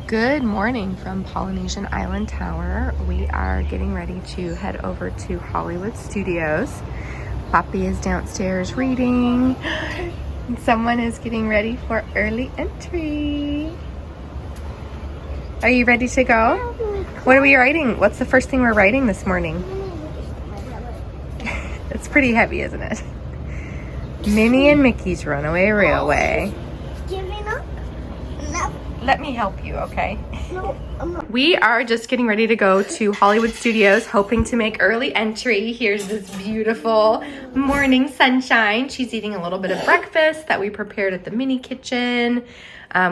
Good morning from Polynesian Island Tower. We are getting ready to head over to Hollywood Studios. Poppy is downstairs reading. And someone is getting ready for early entry. Are you ready to go? What are we writing? What's the first thing we're writing this morning? It's pretty heavy, isn't it? Minnie and Mickey's Runaway Railway. Giving up? No. Let me help you, okay? No, I'm not. We are just getting ready to go to Hollywood Studios, hoping to make early entry. Here's this beautiful morning sunshine. She's eating a little bit of breakfast that we prepared at the mini kitchen.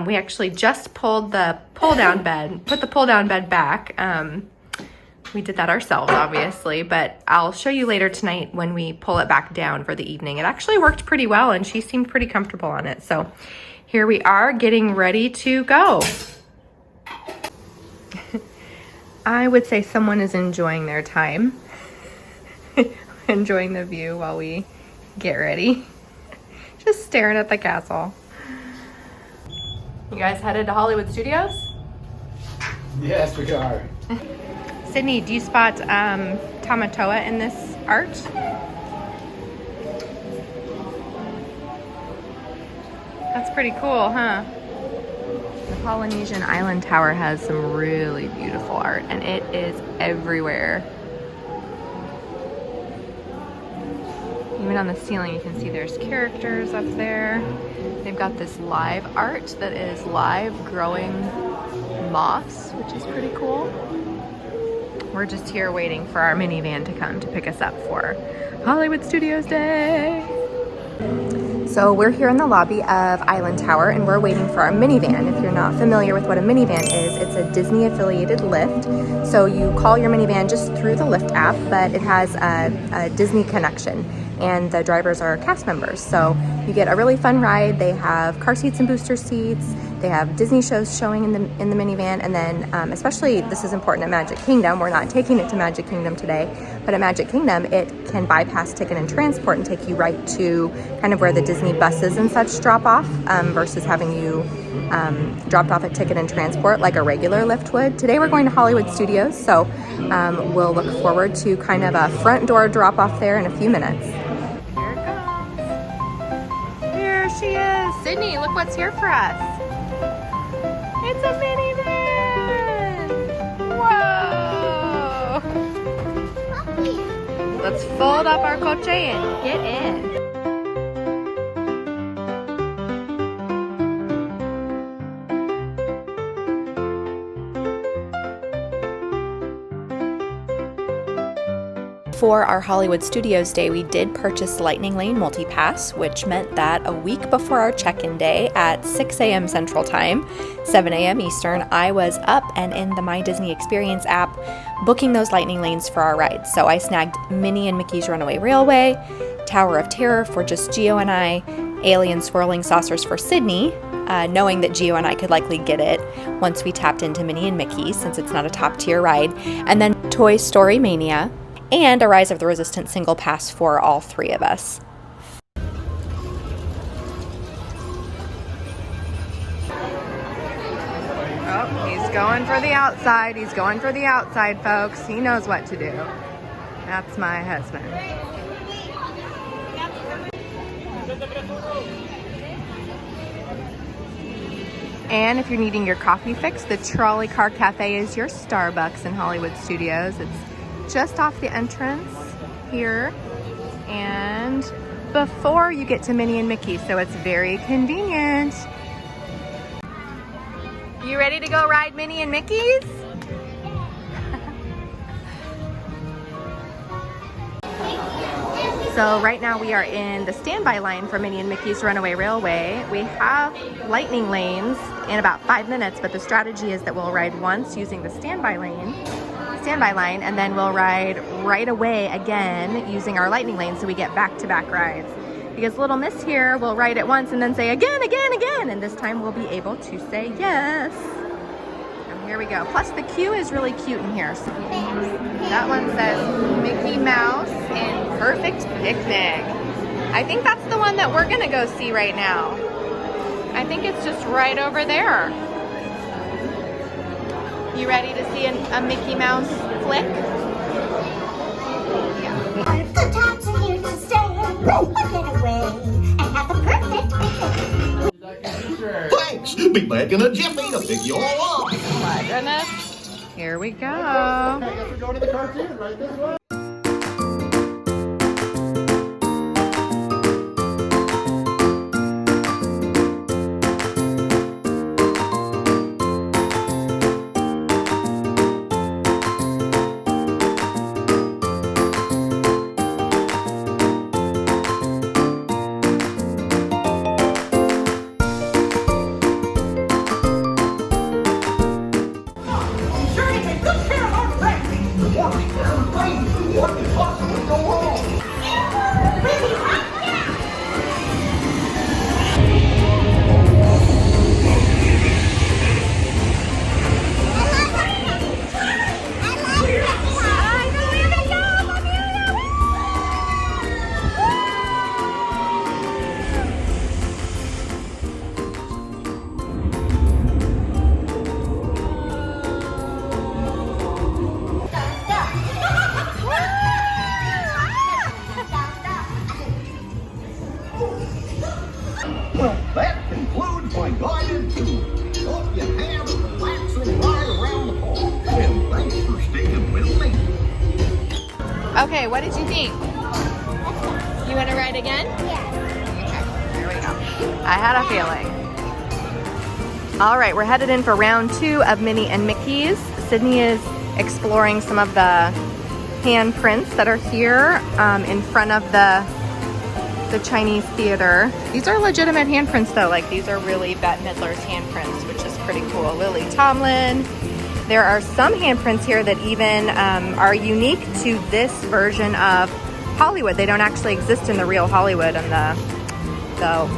We actually just pulled the pull-down bed, put the pull-down bed back. We did that ourselves, obviously, but I'll show you later tonight when we pull it back down for the evening. It actually worked pretty well, and she seemed pretty comfortable on it. So here we are getting ready to go. I would say someone is enjoying their time, enjoying the view while we get ready. Just staring at the castle. You guys headed to Hollywood Studios? Yes, we are. Sydney, do you spot Tamatoa in this art? That's pretty cool, huh? The Polynesian Island Tower has some really beautiful art, and it is everywhere. Even on the ceiling, you can see there's characters up there. They've got this live art that is live growing moss, which is pretty cool. We're just here waiting for our minivan to come to pick us up for Hollywood Studios Day. So we're here in the lobby of Island Tower and we're waiting for our minivan. If you're not familiar with what a minivan is, it's a Disney affiliated lift. So you call your minivan just through the Lyft app, but it has a Disney connection and the drivers are cast members. So you get a really fun ride. They have car seats and booster seats. They have Disney shows showing in the minivan, and then especially this is important at Magic Kingdom. We're not taking it to Magic Kingdom today, but at Magic Kingdom it can bypass ticket and transport and take you right to kind of where the Disney buses and such drop off, versus having you dropped off at ticket and transport like a regular Lyft would. Today we're going to Hollywood Studios, so we'll look forward to kind of a front door drop off there in a few minutes. Here it comes. Here she is. Sydney, look what's here for us. It's a minivan! Whoa! Let's fold up our coche and get in. For our Hollywood Studios Day, we did purchase Lightning Lane Multipass, which meant that a week before our check-in day at 6 a.m. Central Time, 7 a.m. Eastern, I was up and in the My Disney Experience app booking those Lightning Lanes for our rides. So I snagged Minnie and Mickey's Runaway Railway, Tower of Terror for just Geo and I, Alien Swirling Saucers for Sydney, knowing that Geo and I could likely get it once we tapped into Minnie and Mickey since it's not a top-tier ride, and then Toy Story Mania, and a Rise of the Resistance single pass for all three of us. Oh, he's going for the outside. He's going for the outside, folks. He knows what to do. That's my husband. And if you're needing your coffee fix, the Trolley Car Cafe is your Starbucks in Hollywood Studios. It's just off the entrance here and before you get to Minnie and Mickey, so it's very convenient. You ready to go ride Minnie and Mickey's? So right now we are in the standby line for Minnie and Mickey's Runaway Railway. We have lightning lanes in about 5 minutes, but the strategy is that we'll ride once using the standby line, and then we'll ride right away again using our lightning lane, so we get back-to-back rides. Because Little Miss here will ride it once and then say again, and this time we'll be able to say yes. And here we go. Plus the queue is really cute in here. So that one says Mickey Mouse and Perfect Picnic. I think that's the one that we're gonna go see right now. I think it's just right over there. You ready to see a Mickey Mouse flick? The times are here to stay. Get away and have a perfect picnic. Thanks. Be back in a jiffy to pick you all up. Oh my goodness. Here we go. I guess we're going to the cartoon right this way. What could possibly go wrong? Well, that concludes my guided tour. Hope you have a relaxing ride around the park. And thanks for sticking with me. Okay, what did you think? You want to ride again? Yeah. Okay, here we go. I had a feeling. All right, we're headed in for round 2 of Minnie and Mickey's. Sydney is exploring some of the handprints that are here in front of the Chinese theater. These are legitimate handprints though, like these are really Bette Midler's handprints, which is pretty cool. Lily Tomlin. There are some handprints here that even are unique to this version of Hollywood. They don't actually exist in the real Hollywood and the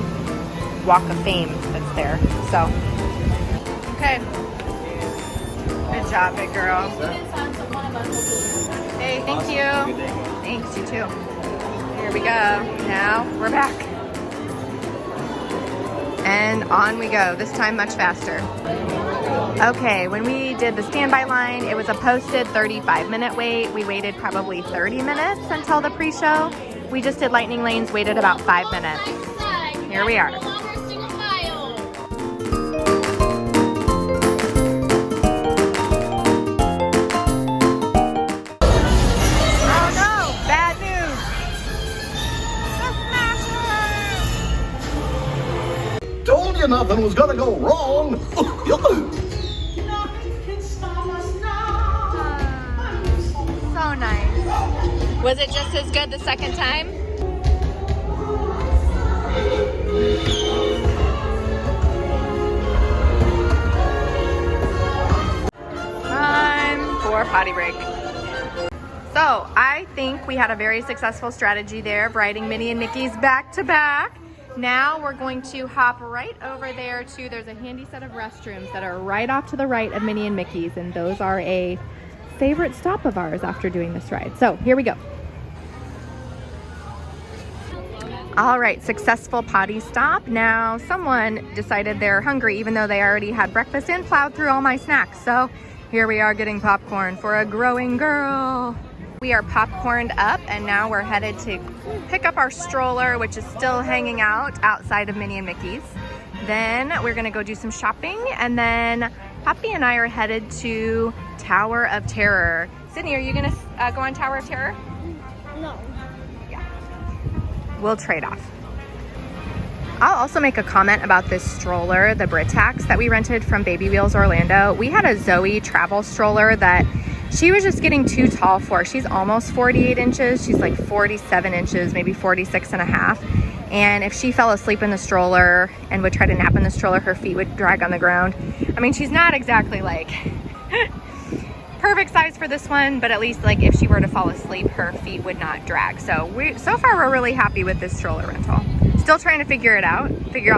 Walk of Fame that's there. So, okay. Good job, big girl. Hey, thank you. Thanks, you too. Here we go. Now we're back. And on we go. This time much faster. Okay, when we did the standby line, it was a posted 35-minute wait. We waited probably 30 minutes until the pre-show. We just did lightning lanes, waited about 5 minutes. Here we are. Told you nothing was gonna go wrong. Nothing can stop us now. So nice. Was it just as good the second time? Time for potty break. So I think we had a very successful strategy there of riding Minnie and Mickey's back to back. Now we're going to hop right over there to, there's a handy set of restrooms that are right off to the right of Minnie and Mickey's, and those are a favorite stop of ours after doing this ride. So here we go. All right, successful potty stop. Now someone decided they're hungry even though they already had breakfast and plowed through all my snacks. So here we are getting popcorn for a growing girl. We are popcorned up and now we're headed to pick up our stroller, which is still hanging out outside of Minnie and Mickey's. Then we're gonna go do some shopping, and then Poppy and I are headed to Tower of Terror. Sydney, are you gonna go on Tower of Terror? No. Yeah. We'll trade off. I'll also make a comment about this stroller, the Britax that we rented from Baby Wheels Orlando. We had a Zoe travel stroller that she was just getting too tall for. She's almost 48 inches. She's like 47 inches, maybe 46 and a half. And if she fell asleep in the stroller and would try to nap in the stroller, her feet would drag on the ground. I mean, she's not exactly like perfect size for this one, but at least like if she were to fall asleep, her feet would not drag. So far we're really happy with this stroller rental. Still trying to figure out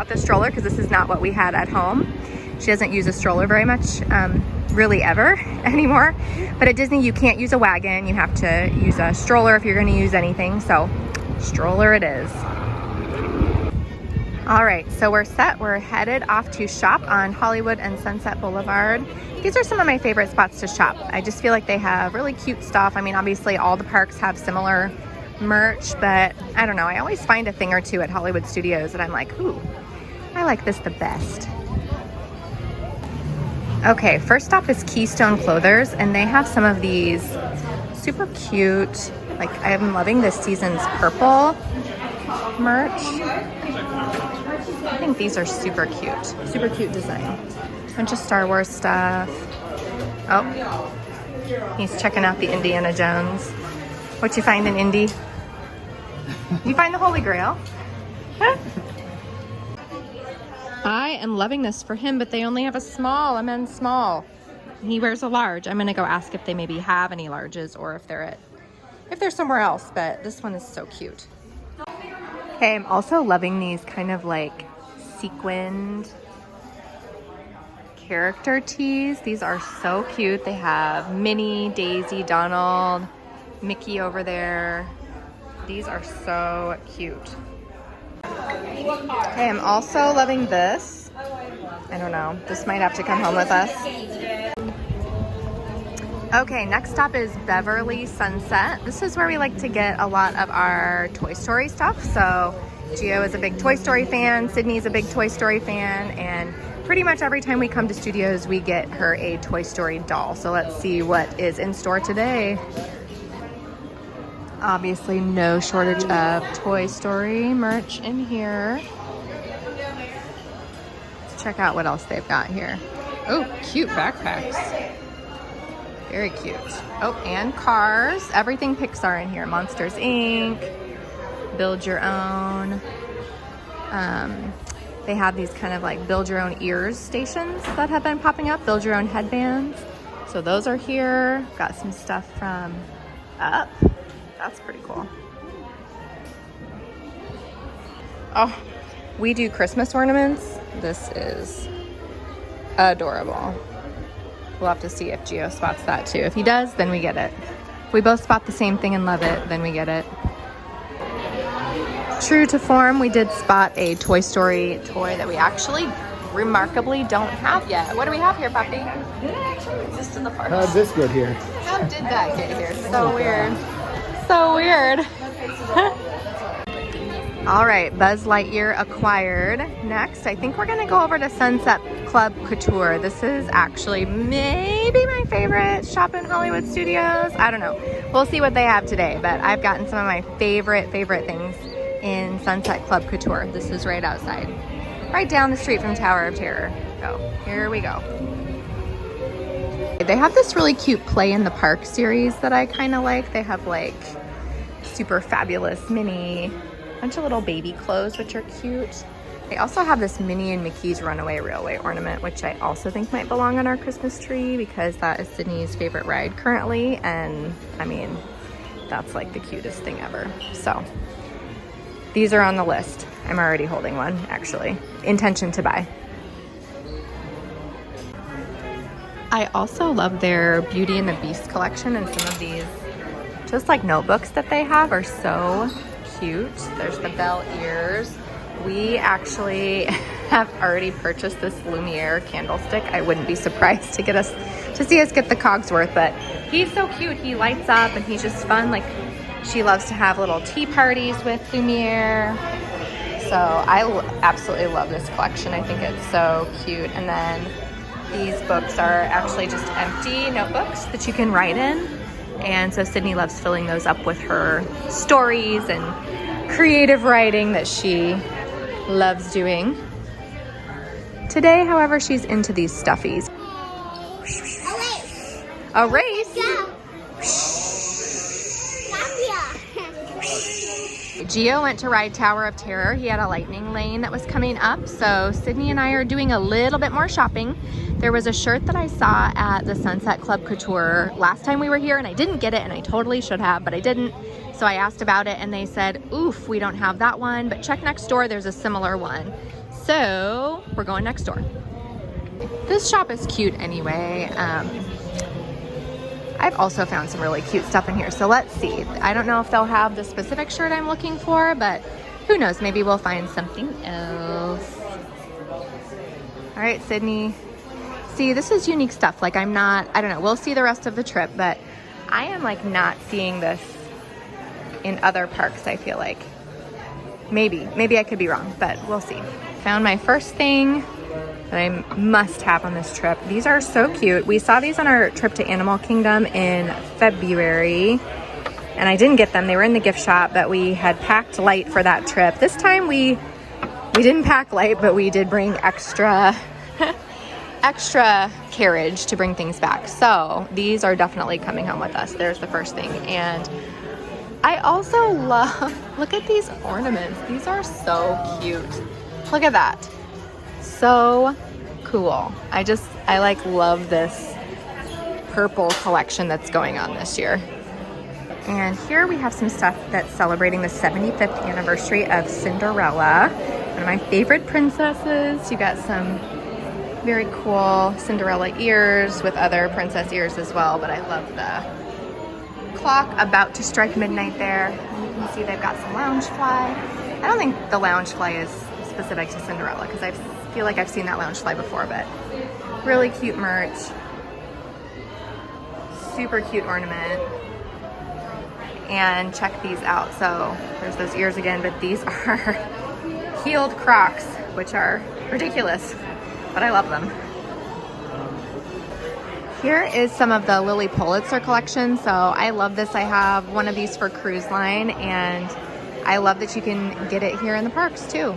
the stroller because this is not what we had at home. She doesn't use a stroller very much, really ever anymore. But at Disney, you can't use a wagon. You have to use a stroller if you're gonna use anything. So stroller it is. All right, so we're set. We're headed off to shop on Hollywood and Sunset Boulevard. These are some of my favorite spots to shop. I just feel like they have really cute stuff. I mean, obviously all the parks have similar merch, but I don't know. I always find a thing or two at Hollywood Studios that I'm like, ooh, I like this the best. Okay, first stop is Keystone Clothers, and they have some of these super cute, like I'm loving this season's purple merch. I think these are super cute design. Bunch of Star Wars stuff. Oh, he's checking out the Indiana Jones. What you find in Indy? You find the Holy Grail? I am loving this for him, but they only have a men's small. He wears a large. I'm gonna go ask if they maybe have any larges or if they're somewhere else, but this one is so cute. Okay, I'm also loving these kind of like sequined character tees. These are so cute. They have Minnie, Daisy, Donald, Mickey over there. These are so cute. Okay, I'm also loving this. I don't know. This might have to come home with us. Okay, next stop is Beverly Sunset. This is where we like to get a lot of our Toy Story stuff. So Gio is a big Toy Story fan, Sydney's a big Toy Story fan, and pretty much every time we come to Studios, we get her a Toy Story doll. So let's see what is in store today. Obviously no shortage of Toy Story merch in here. Let's check out what else they've got here. Oh, cute backpacks. Very cute. Oh, and cars. Everything Pixar in here. Monsters, Inc. Build Your Own. They have these kind of like build your own ears stations that have been popping up. Build your own headbands. So those are here. Got some stuff from Up. That's pretty cool. Oh, we do Christmas ornaments. This is adorable. We'll have to see if Gio spots that too. If he does, then we get it. If we both spot the same thing and love it, then we get it. True to form, we did spot a Toy Story toy that we actually remarkably don't have yet. What do we have here, Puppy? Did it actually exist in the park? How'd this get here? How did that get here? So weird. So weird. All right, Buzz Lightyear acquired. Next, I think we're gonna go over to Sunset Club Couture. This is actually maybe my favorite shop in Hollywood Studios. I don't know. We'll see what they have today, but I've gotten some of my favorite things in Sunset Club Couture. This is right outside, right down the street from Tower of Terror. So here we go. They have this really cute Play in the Park series that I kind of like. They have like super fabulous Minnie, bunch of little baby clothes, which are cute. They also have this Minnie and Mickey's Runaway Railway ornament, which I also think might belong on our Christmas tree because that is Sydney's favorite ride currently. And I mean, that's like the cutest thing ever. So these are on the list. I'm already holding one, actually. Intention to buy. I also love their Beauty and the Beast collection, and some of these just like notebooks that they have are so cute. There's the bell ears. We actually have already purchased this Lumiere candlestick. I wouldn't be surprised to see us get the Cogsworth, but he's so cute. He lights up and he's just fun. Like, she loves to have little tea parties with Lumiere. So I absolutely love this collection. I think it's so cute. And then these books are actually just empty notebooks that you can write in. And so Sydney loves filling those up with her stories and creative writing that she loves doing. Today, however, she's into these stuffies. A race? Go. Gio went to ride Tower of Terror. He had a lightning lane that was coming up. So Sydney and I are doing a little bit more shopping. There was a shirt that I saw at the Sunset Club Couture last time we were here, and I didn't get it, and I totally should have, but I didn't. So I asked about it, and they said, oof, we don't have that one, but check next door, there's a similar one. So we're going next door. This shop is cute anyway. I've also found some really cute stuff in here. So let's see. I don't know if they'll have the specific shirt I'm looking for, but who knows, maybe we'll find something else. All right, Sydney. See, this is unique stuff. Like I don't know, we'll see the rest of the trip, but I am like not seeing this in other parks, I feel like. Maybe I could be wrong, but we'll see. Found my first thing that I must have on this trip. These are so cute. We saw these on our trip to Animal Kingdom in February, and I didn't get them. They were in the gift shop, but we had packed light for that trip. This time we didn't pack light, but we did bring extra carriage to bring things back. So these are definitely coming home with us. There's the first thing. And I also love, look at these ornaments. These are so cute. Look at that. So cool. I like love this purple collection that's going on this year. And here we have some stuff that's celebrating the 75th anniversary of Cinderella, one of my favorite princesses. You got some very cool Cinderella ears with other princess ears as well, but I love the clock about to strike midnight there. And you can see they've got some loungefly. I don't think the loungefly is specific to Cinderella because I feel like I've seen that loungefly before, but really cute merch. Super cute ornament. And check these out. So there's those ears again, but these are heeled Crocs, which are ridiculous, but I love them. Here is some of the Lily Pulitzer collection. So I love this. I have one of these for cruise line, and I love that you can get it here in the parks too.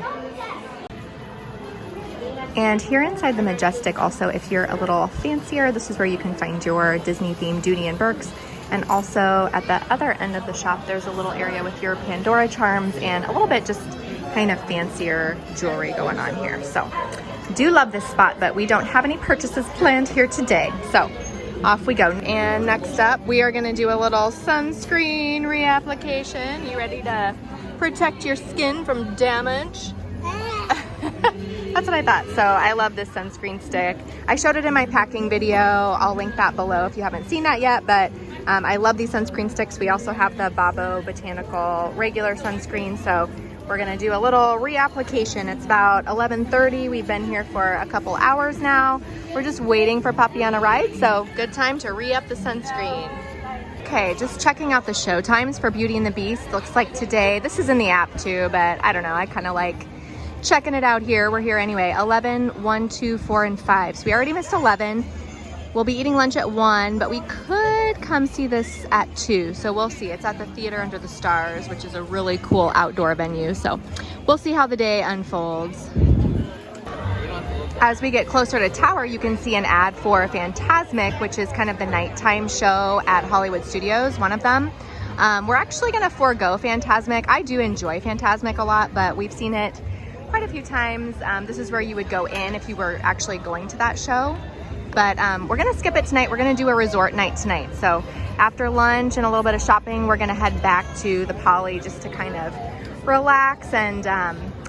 And here inside the Majestic also, if you're a little fancier, this is where you can find your Disney themed Dooney and Burks. And also at the other end of the shop, there's a little area with your Pandora charms and a little bit just kind of fancier jewelry going on here. So do love this spot, but we don't have any purchases planned here today. So off we go. And next up, we are gonna do a little sunscreen reapplication. You ready to protect your skin from damage? That's what I thought. So I love this sunscreen stick. I showed it in my packing video. I'll link that below if you haven't seen that yet, but I love these sunscreen sticks. We also have the Babo Botanical regular sunscreen. So we're gonna do a little reapplication. It's about 11:30. We've been here for a couple hours now. We're just waiting for Puppy on a ride. So good time to re-up the sunscreen. Okay, just checking out the show times for Beauty and the Beast. Looks like today, this is in the app too, but I don't know, I kind of like checking it out here. We're here anyway. 11, 1, 2, 4, and 5. So we already missed 11. We'll be eating lunch at 1, but we could come see this at 2. So we'll see. It's at the Theater Under the Stars, which is a really cool outdoor venue. So we'll see how the day unfolds. As we get closer to Tower, you can see an ad for Fantasmic, which is kind of the nighttime show at Hollywood Studios, one of them. We're actually going to forego Fantasmic. I do enjoy Fantasmic a lot, but we've seen it quite a few times. This is where you would go in if you were actually going to that show. But we're gonna skip it tonight. We're gonna do a resort night tonight. So after lunch and a little bit of shopping, we're gonna head back to the Poly just to kind of relax and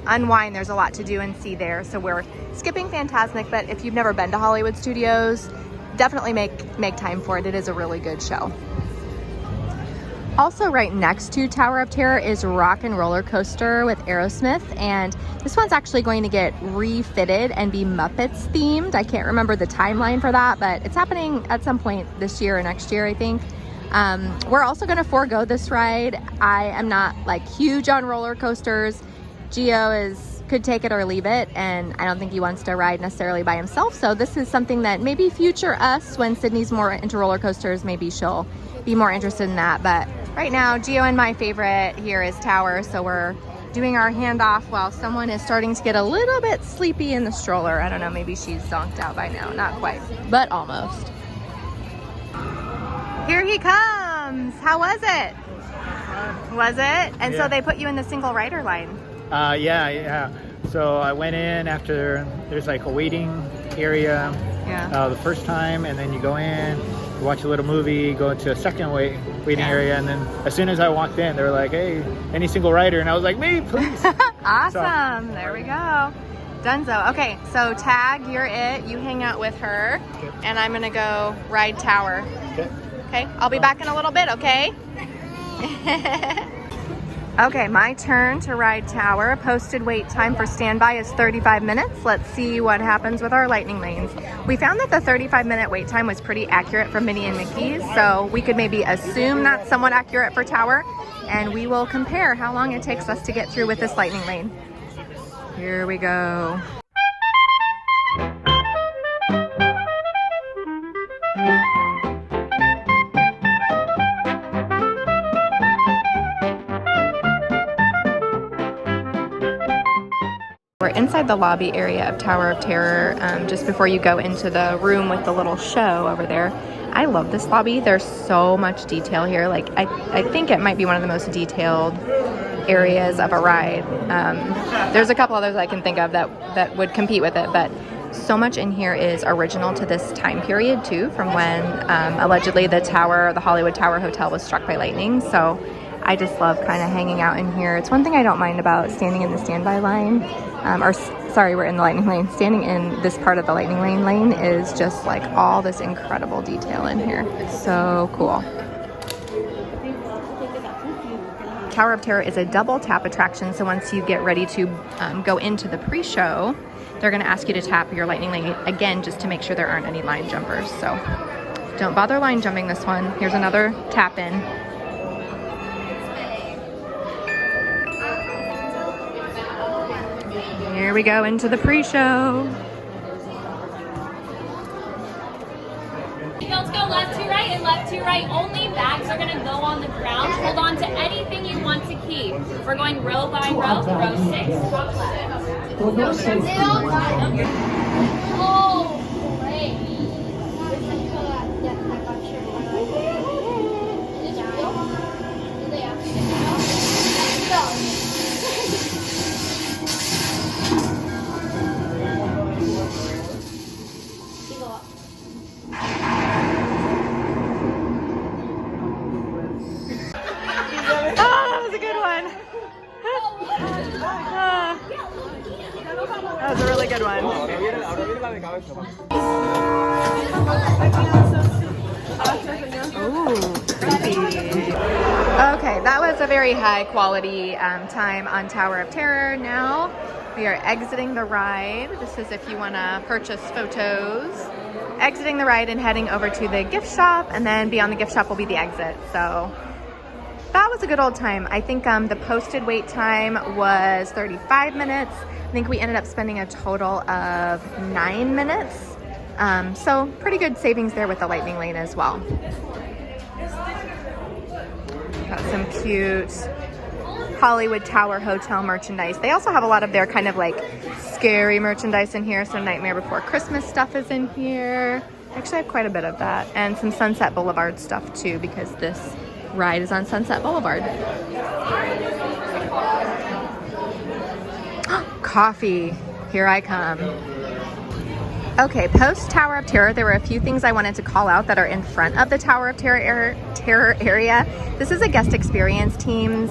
unwind. There's a lot to do and see there. So we're skipping Fantasmic, but if you've never been to Hollywood Studios, definitely make time for it. It is a really good show. Also right next to Tower of Terror is Rock and Roller Coaster with Aerosmith, and this one's actually going to get refitted and be Muppets themed. I can't remember the timeline for that, but it's happening at some point this year or next year, I think. We're also going to forego this ride. I am not like huge on roller coasters. Gio could take it or leave it, and I don't think he wants to ride necessarily by himself. So this is something that maybe future us, when Sydney's more into roller coasters, maybe she'll be more interested in that. But right now, Gio and my favorite here is Tower, so we're doing our handoff while someone is starting to get a little bit sleepy in the stroller. I don't know, maybe she's zonked out by now. Not quite, but almost. Here he comes. How was it? Was it? And so they put you in the single rider line. Yeah. So I went in after, there's like a waiting area the first time, and then you go in, you watch a little movie, go into a second waiting area, and then as soon as I walked in, they were like, hey, any single rider? And I was like, me, please. Awesome. So, there we go. Dunzo. Okay, so Tag, you're it. You hang out with her, and I'm going to go ride Tower. Okay, I'll be back in a little bit, okay? Okay, my turn to ride tower. Posted wait time for standby is 35 minutes. Let's see what happens with our lightning lanes. We found that the 35-minute wait time was pretty accurate for Minnie and Mickey's, so we could maybe assume that's somewhat accurate for tower, and we will compare how long it takes us to get through with this lightning lane. Here we go. We're inside the lobby area of Tower of Terror, just before you go into the room with the little show over there. I love this lobby. There's so much detail here. Like, I think it might be one of the most detailed areas of a ride. There's a couple others I can think of that would compete with it, but so much in here is original to this time period too, from when allegedly the Hollywood Tower Hotel was struck by lightning. So I just love kind of hanging out in here. It's one thing I don't mind about standing in the standby line, we're in the lightning lane. Standing in this part of the lightning lane is just like all this incredible detail in here. It's so cool. Tower of Terror is a double tap attraction, so once you get ready to go into the pre-show, they're going to ask you to tap your lightning lane again just to make sure there aren't any line jumpers. So don't bother line jumping this one. Here's another tap in. Here we go into the pre-show. Let's go left to right and left to right only. Bags are going to go on the ground. Hold on to anything you want to keep. We're going row by row. Row 6, top left. Oh, great. That was a really good one. Ooh, creepy. Okay, that was a very high quality time on Tower of Terror. Now we are exiting the ride. This is if you want to purchase photos. Exiting the ride and heading over to the gift shop, and then beyond the gift shop will be the exit. So that was a good old time. I think the posted wait time was 35 minutes. I think we ended up spending a total of 9 minutes. So pretty good savings there with the lightning lane as well. Got some cute Hollywood Tower Hotel merchandise. They also have a lot of their kind of like scary merchandise in here. Some Nightmare Before Christmas stuff is in here. Actually, I have quite a bit of that. And some Sunset Boulevard stuff too, because this ride is on Sunset Boulevard. Coffee, here I come. Okay, post Tower of Terror, there were a few things I wanted to call out that are in front of the Tower of Terror area. This is a guest experience team's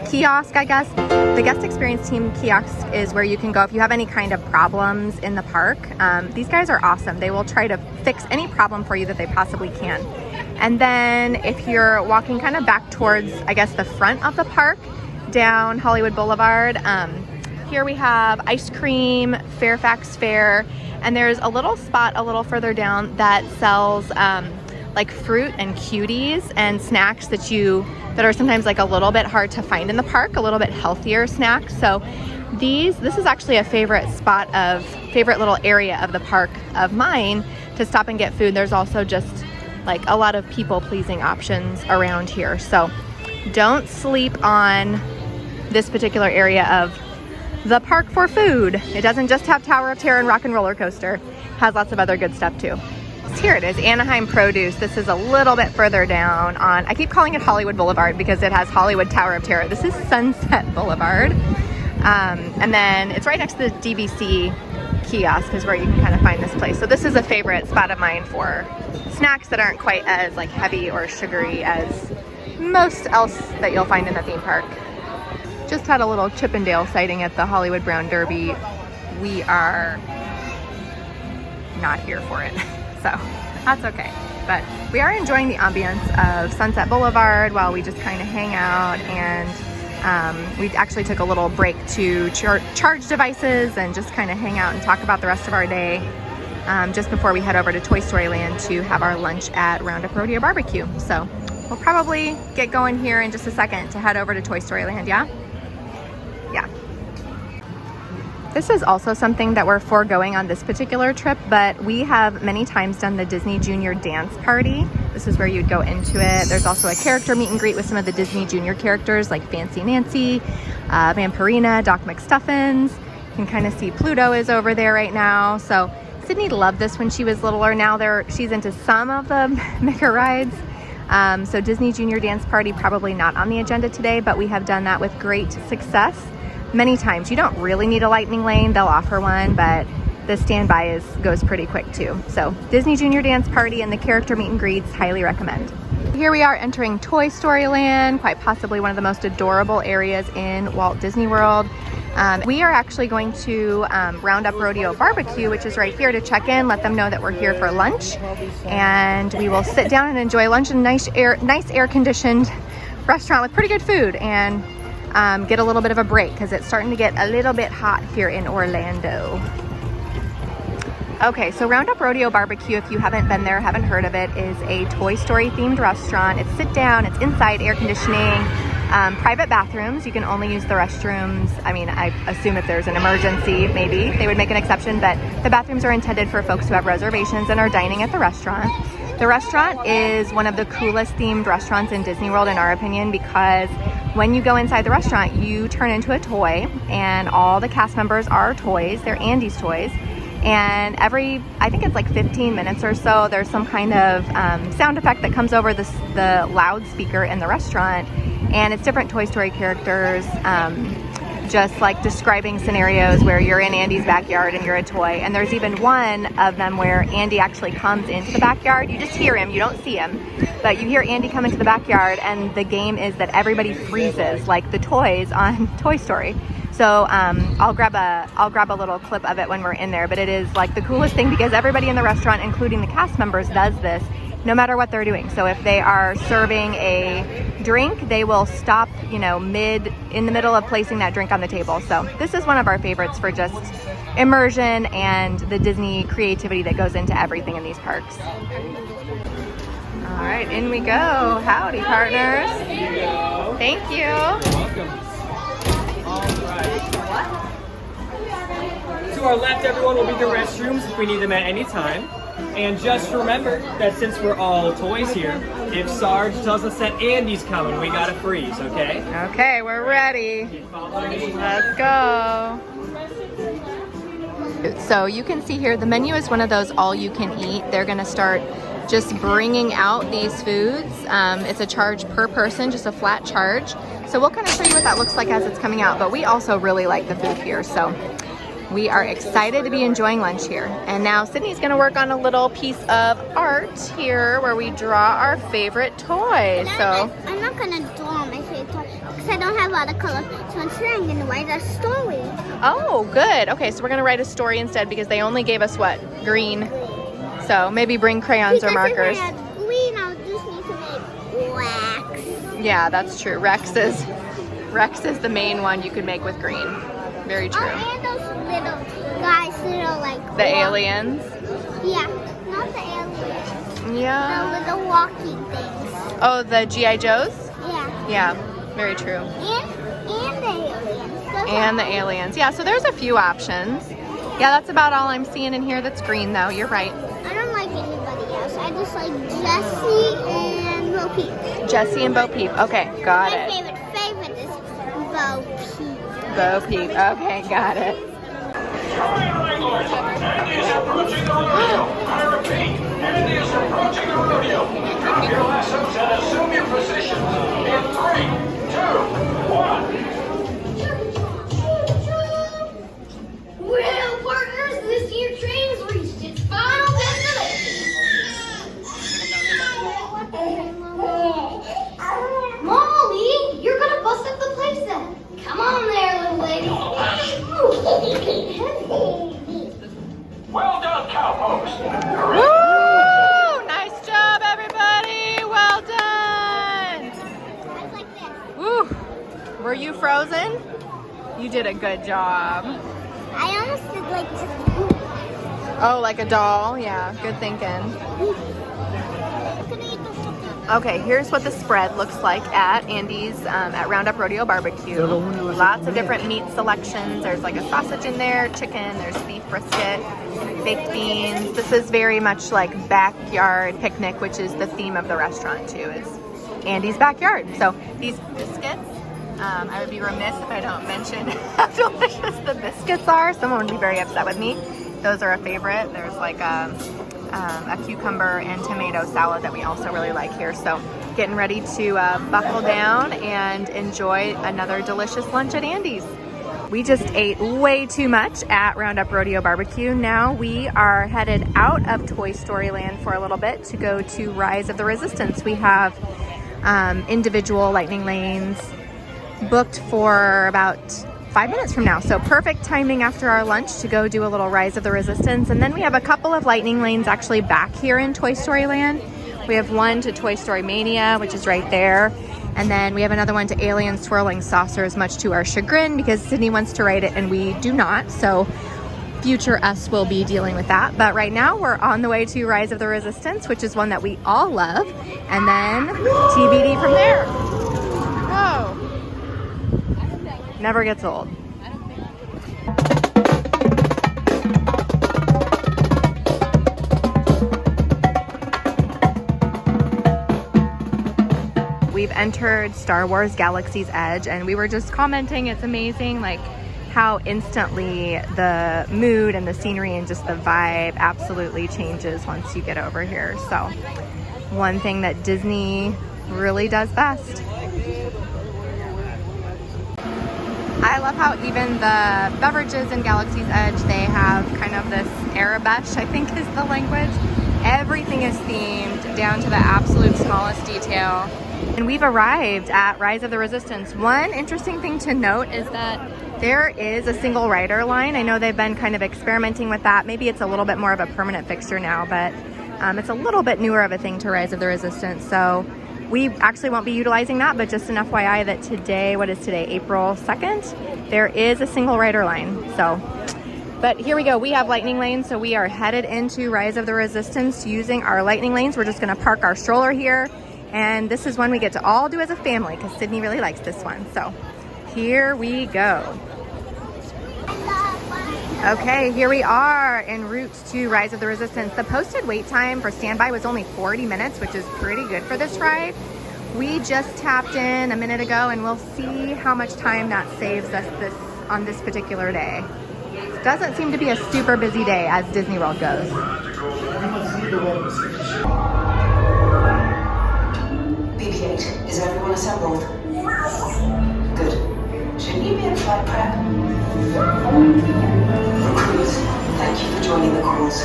kiosk, I guess. The guest experience team kiosk is where you can go if you have any kind of problems in the park. These guys are awesome. They will try to fix any problem for you that they possibly can. And then if you're walking kind of back towards, I guess, the front of the park, down Hollywood Boulevard, here we have ice cream, Fairfax Fair, and there's a little spot a little further down that sells like fruit and cuties and snacks that are sometimes like a little bit hard to find in the park, a little bit healthier snacks. So this is actually a favorite little area of the park of mine to stop and get food. There's also just like a lot of people-pleasing options around here. So don't sleep on this particular area of the park for food. It doesn't just have Tower of Terror and Rock and Roller Coaster. It has lots of other good stuff too. Here it is, Anaheim Produce. This is a little bit further down on, I keep calling it Hollywood Boulevard because it has Hollywood Tower of Terror. This is Sunset Boulevard. And then it's right next to the DVC kiosk is where you can kind of find this place. So this is a favorite spot of mine for snacks that aren't quite as like heavy or sugary as most else that you'll find in the theme park. Just had a little Chippendale sighting at the Hollywood Brown Derby. We are not here for it, so that's okay. But we are enjoying the ambience of Sunset Boulevard while we just kind of hang out and We actually took a little break to charge devices and just kind of hang out and talk about the rest of our day just before we head over to Toy Story Land to have our lunch at Roundup Rodeo BBQ. So we'll probably get going here in just a second to head over to Toy Story Land, yeah? Yeah. This is also something that we're foregoing on this particular trip, but we have many times done the Disney Junior Dance Party. This is where you'd go into it. There's also a character meet and greet with some of the Disney Junior characters like Fancy Nancy, Vampirina, Doc McStuffins. You can kind of see Pluto is over there right now. So Sydney loved this when she was littler. Now she's into some of the Mickey rides. So Disney Junior Dance Party probably not on the agenda today, but we have done that with great success many times. You don't really need a lightning lane. They'll offer one, but the standby goes pretty quick too. So Disney Junior Dance Party and the character meet and greets, highly recommend. Here we are entering Toy Story Land, quite possibly one of the most adorable areas in Walt Disney World. We are actually going to Roundup Rodeo BBQ, which is right here, to check in, let them know that we're here for lunch, and we will sit down and enjoy lunch in a nice air-conditioned restaurant with pretty good food, and get a little bit of a break because it's starting to get a little bit hot here in Orlando. Okay, so Roundup Rodeo BBQ, if you haven't been there, haven't heard of it, is a Toy Story themed restaurant. It's sit down, it's inside, air conditioning, private bathrooms. You can only use the restrooms. I mean, I assume if there's an emergency, maybe they would make an exception, but the bathrooms are intended for folks who have reservations and are dining at the restaurant. The restaurant is one of the coolest themed restaurants in Disney World, in our opinion, because when you go inside the restaurant, you turn into a toy, and all the cast members are toys. They're Andy's toys. And I think it's like 15 minutes or so, there's some kind of sound effect that comes over the loudspeaker in the restaurant, and it's different Toy Story characters, just like describing scenarios where you're in Andy's backyard and you're a toy. And there's even one of them where Andy actually comes into the backyard. You just hear him, you don't see him, but you hear Andy come into the backyard, and the game is that everybody freezes like the toys on Toy Story. So I'll grab a little clip of it when we're in there, but it is like the coolest thing because everybody in the restaurant, including the cast members, does this no matter what they're doing. So if they are serving a drink, they will stop, in the middle of placing that drink on the table. So this is one of our favorites for just immersion and the Disney creativity that goes into everything in these parks. All right, in we go. Howdy, partners. Thank you. Welcome. All right. To our left, everyone, will be the restrooms if we need them at any time. And just remember that since we're all toys here, if Sarge tells us that Andy's coming, we gotta freeze, okay? Okay, we're ready. Let's go. So you can see here, the menu is one of those all you can eat. They're gonna start just bringing out these foods. It's a charge per person, just a flat charge. So we'll kind of show you what that looks like as it's coming out, but we also really like the food here. So we are excited to be enjoying lunch here. And now Sydney's gonna work on a little piece of art here where we draw our favorite toys. So I'm not gonna draw my favorite toy because I don't have watercolor. So instead I'm gonna write a story. Oh, good. Okay, so we're gonna write a story instead because they only gave us what? Green. So maybe bring crayons or markers. If I had green, I'll just need to make wax. Yeah, that's true. Rex is the main one you could make with green. Very true. And those little guys, like the aliens. Yeah, not the aliens. Yeah. The little walking things. Oh, the G.I. Joes? Yeah. Yeah, very true. And the aliens. And the aliens. Yeah, so there's a few options. Yeah, that's about all I'm seeing in here that's green, though. You're right. I don't like anybody else. I just like Jessie and Bo Peep. Jessie and Bo Peep. Okay, got it. My favorite is Bo Peep. Bo Peep. Okay, got it. Andy is approaching the rodeo. I repeat, Andy is approaching the rodeo. Grab your lassos and assume your position. In 3, 2, 1. Well, partners, this year train's reached its final destination. Molly, you're gonna bust up the place then. Come on there, little lady. Well done, cowpokes. Woo! Nice job, everybody. Well done. Like this. Woo! Were you frozen? You did a good job. I almost did like Oh, like a doll? Yeah, good thinking. Okay, here's what the spread looks like at Andy's at Roundup Rodeo BBQ. Lots of different meat selections. There's like a sausage in there, chicken, there's beef brisket, baked beans. This is very much like backyard picnic, which is the theme of the restaurant too, is Andy's backyard. So these biscuits, I would be remiss if I don't mention how delicious the biscuits are. Someone would be very upset with me. Those are a favorite. There's like a cucumber and tomato salad that we also really like here. So getting ready to buckle down and enjoy another delicious lunch at Andy's. We just ate way too much at Roundup Rodeo BBQ. Now we are headed out of Toy Story Land for a little bit to go to Rise of the Resistance. We have individual lightning lanes booked for about 5 minutes from now. So perfect timing after our lunch to go do a little Rise of the Resistance. And then we have a couple of lightning lanes actually back here in Toy Story Land. We have one to Toy Story Mania, which is right there. And then we have another one to Alien Swirling Saucers, much to our chagrin because Sydney wants to ride it and we do not. So future us will be dealing with that. But right now we're on the way to Rise of the Resistance, which is one that we all love. And then TBD from there. Oh. Never gets old. We've entered Star Wars Galaxy's Edge and we were just commenting, it's amazing like how instantly the mood and the scenery and just the vibe absolutely changes once you get over here. So one thing that Disney really does best. I love how even the beverages in Galaxy's Edge, they have kind of this Arabish, I think is the language. Everything is themed down to the absolute smallest detail. And we've arrived at Rise of the Resistance. One interesting thing to note is that there is a single rider line. I know they've been kind of experimenting with that. Maybe it's a little bit more of a permanent fixture now, but it's a little bit newer of a thing to Rise of the Resistance. So we actually won't be utilizing that, but just an FYI that today, what is today, April 2nd, there is a single rider line. So, but here we go. We have lightning lanes, so we are headed into Rise of the Resistance using our lightning lanes. We're just gonna park our stroller here, and this is one we get to all do as a family because Sydney really likes this one. So here we go. Okay, here we are en route to Rise of the Resistance. The posted wait time for standby was only 40 minutes, which is pretty good for this ride. We just tapped in a minute ago and we'll see how much time that saves us on this particular day. Doesn't seem to be a super busy day as Disney World goes. BB-8, is everyone assembled? Good. Shouldn't you be in flight prep? Recruits, thank you for joining the cause.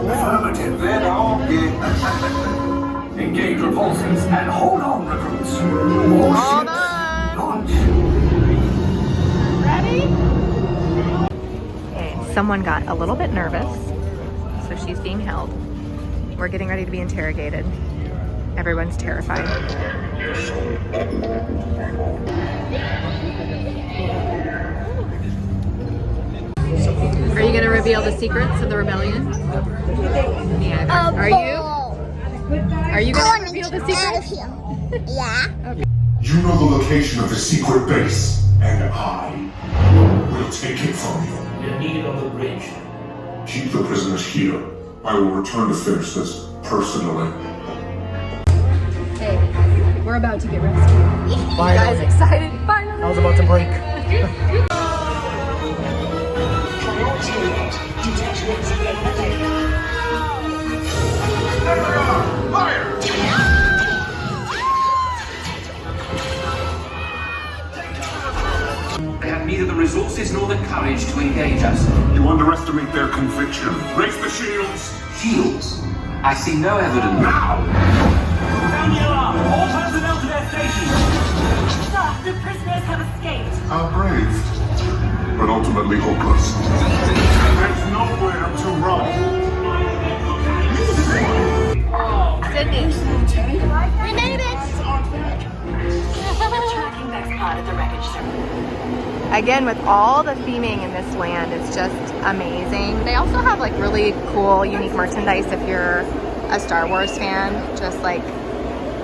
Affirmative. They're all good. Engage repulsors and hold on, recruits. Hold on. Launch. Ready? Okay, someone got a little bit nervous, so she's being held. We're getting ready to be interrogated. Everyone's terrified. Are you gonna reveal the secrets of the rebellion? Yeah. Are you? Are you gonna reveal the secrets? Yeah. Okay. You know the location of the secret base, and I will take it from you. You're needed on the bridge. Keep the prisoners here. I will return to finish this personally. Hey, we're about to get rescued. You guys excited? Finally! I was about to break. Fire! They have neither the resources nor the courage to engage us. You underestimate their conviction. Raise the shields! Shields? I see no evidence. Now! Sound the alarm! All personnel to their stations! Sir, the prisoners have escaped. How brave, but ultimately hopeless. There's nowhere to run. Sydney. We made it! Again, with all the theming in this land, it's just amazing. They also have like really cool, unique merchandise if you're a Star Wars fan. Just like,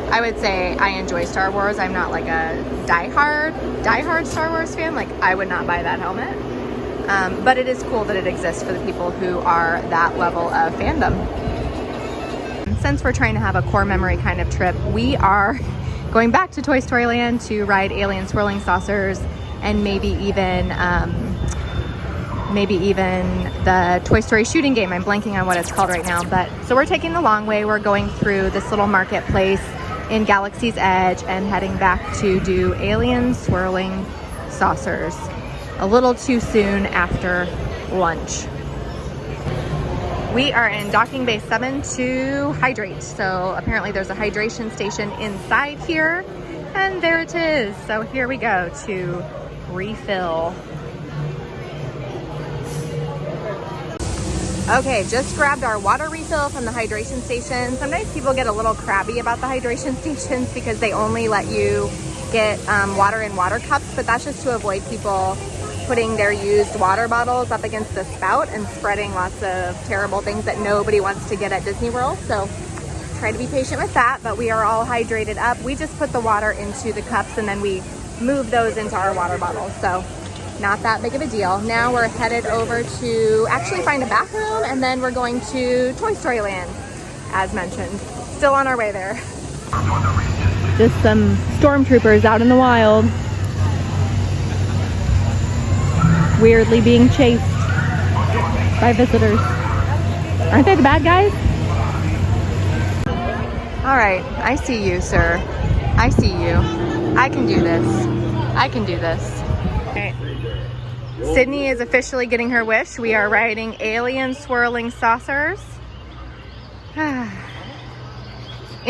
I would say I enjoy Star Wars. I'm not like a diehard Star Wars fan. Like, I would not buy that helmet. But it is cool that it exists for the people who are that level of fandom. Since we're trying to have a core memory kind of trip, we are going back to Toy Story Land to ride Alien Swirling Saucers and maybe even the Toy Story shooting game. I'm blanking on what it's called right now. But so we're taking the long way. We're going through this little marketplace in Galaxy's Edge and heading back to do Alien Swirling Saucers a little too soon after lunch. We are in Docking Bay 7 to hydrate. So apparently there's a hydration station inside here, and there it is. So here we go to refill. Okay, just grabbed our water refill from the hydration station. Sometimes people get a little crabby about the hydration stations because they only let you get water in water cups, but that's just to avoid people putting their used water bottles up against the spout and spreading lots of terrible things that nobody wants to get at Disney World. So try to be patient with that, but we are all hydrated up. We just put the water into the cups and then we move those into our water bottles. So not that big of a deal. Now we're headed over to actually find a bathroom, and then we're going to Toy Story Land, as mentioned. Still on our way there. Just some stormtroopers out in the wild. Weirdly being chased by visitors. Aren't they the bad guys? All right, I see you, sir. I see you. I can do this. I can do this. Okay. Sydney is officially getting her wish. We are riding Alien Swirling Saucers. In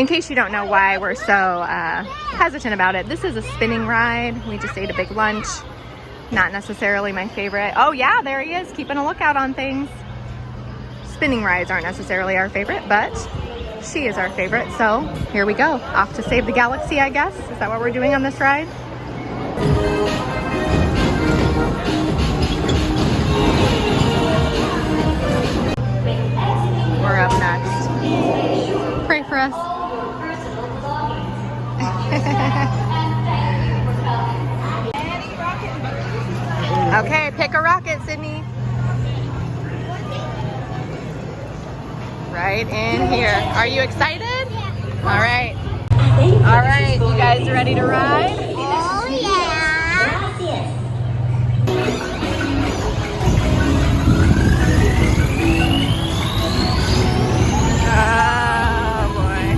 case you don't know why we're so hesitant about it, this is a spinning ride. We just ate a big lunch. Not necessarily my favorite. Oh yeah, there he is, keeping a lookout on things. Spinning rides aren't necessarily our favorite, but she is our favorite. So here we go, off to save the galaxy, I guess. Is that what we're doing on this ride? We're up next. Pray for us. Okay, pick a rocket, Sydney. Right in here. Are you excited? Yeah. All right. All right, you guys ready to ride? Oh, yeah. Oh, boy.